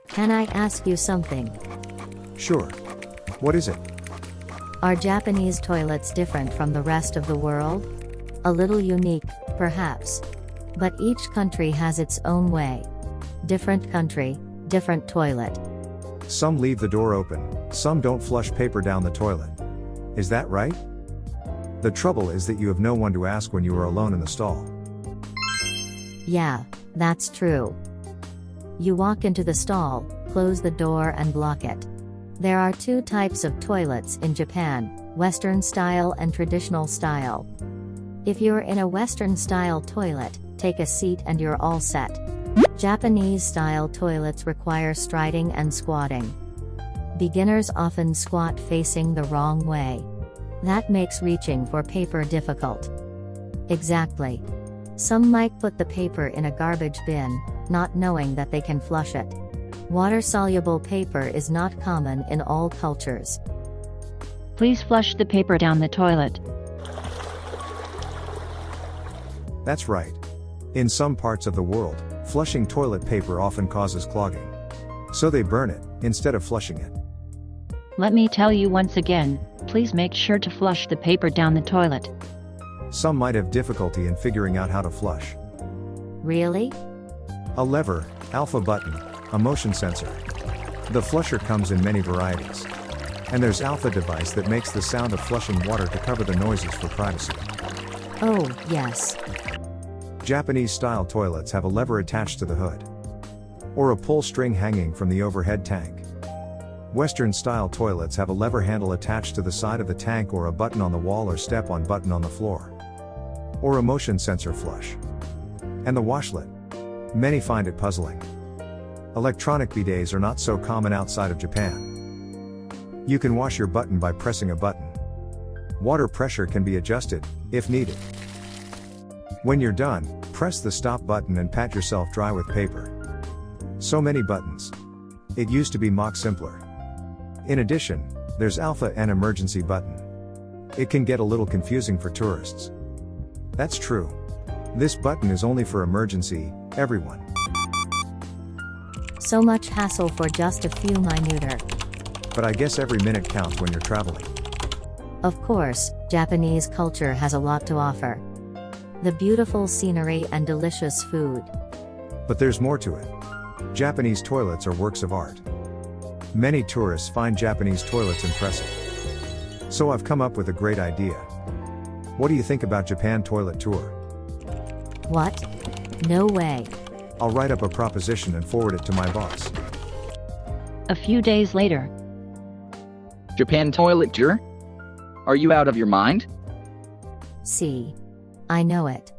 Can I ask you something? Sure. What is it? Are Japanese toilets different from the rest of the world? A little unique, perhaps. But each country has its own way. Different country, different toilet. Some leave the door open, some don't flush paper down the toilet. Is that right? The trouble is that you have no one to ask when you are alone in the stall. Yeah, that's true. You walk into the stall, close the door and block it. There are two types of toilets in Japan, Western style and traditional style. If you're in a Western style toilet, take a seat and you're all set. Japanese style toilets require striding and squatting. Beginners often squat facing the wrong way. That makes reaching for paper difficult. Exactly. Some might put the paper in a garbage bin, not knowing that they can flush it. Water-soluble paper is not common in all cultures. Please flush the paper down the toilet. That's right. In some parts of the world, flushing toilet paper often causes clogging. So they burn it, instead of flushing it. Let me tell you once again, please make sure to flush the paper down the toilet. Some might have difficulty in figuring out how to flush. Really? A lever, alpha button, a motion sensor. The flusher comes in many varieties. And there's alpha device that makes the sound of flushing water to cover the noises for privacy. Oh, yes. Japanese style toilets have a lever attached to the hood. Or a pull string hanging from the overhead tank. Western style toilets have a lever handle attached to the side of the tank or a button on the wall or step-on button on the floor. Or a motion sensor flush. And the washlet. Many find it puzzling. Electronic bidets are not so common outside of Japan. You can wash your button by pressing a button. Water pressure can be adjusted, if needed. When you're done, press the stop button and pat yourself dry with paper. So many buttons. It used to be much simpler. In addition, there's alpha and emergency button. It can get a little confusing for tourists. That's true. This button is only for emergency, everyone. So much hassle for just a few minuter. But I guess every minute counts when you're traveling. Of course, Japanese culture has a lot to offer. The beautiful scenery and delicious food. But there's more to it. Japanese toilets are works of art. Many tourists find Japanese toilets impressive. So I've come up with a great idea. What do you think about Japan toilet tour? What? No way. I'll write up a proposition and forward it to my boss. A few days later. Japan toilet tour? Are you out of your mind? See. I know it.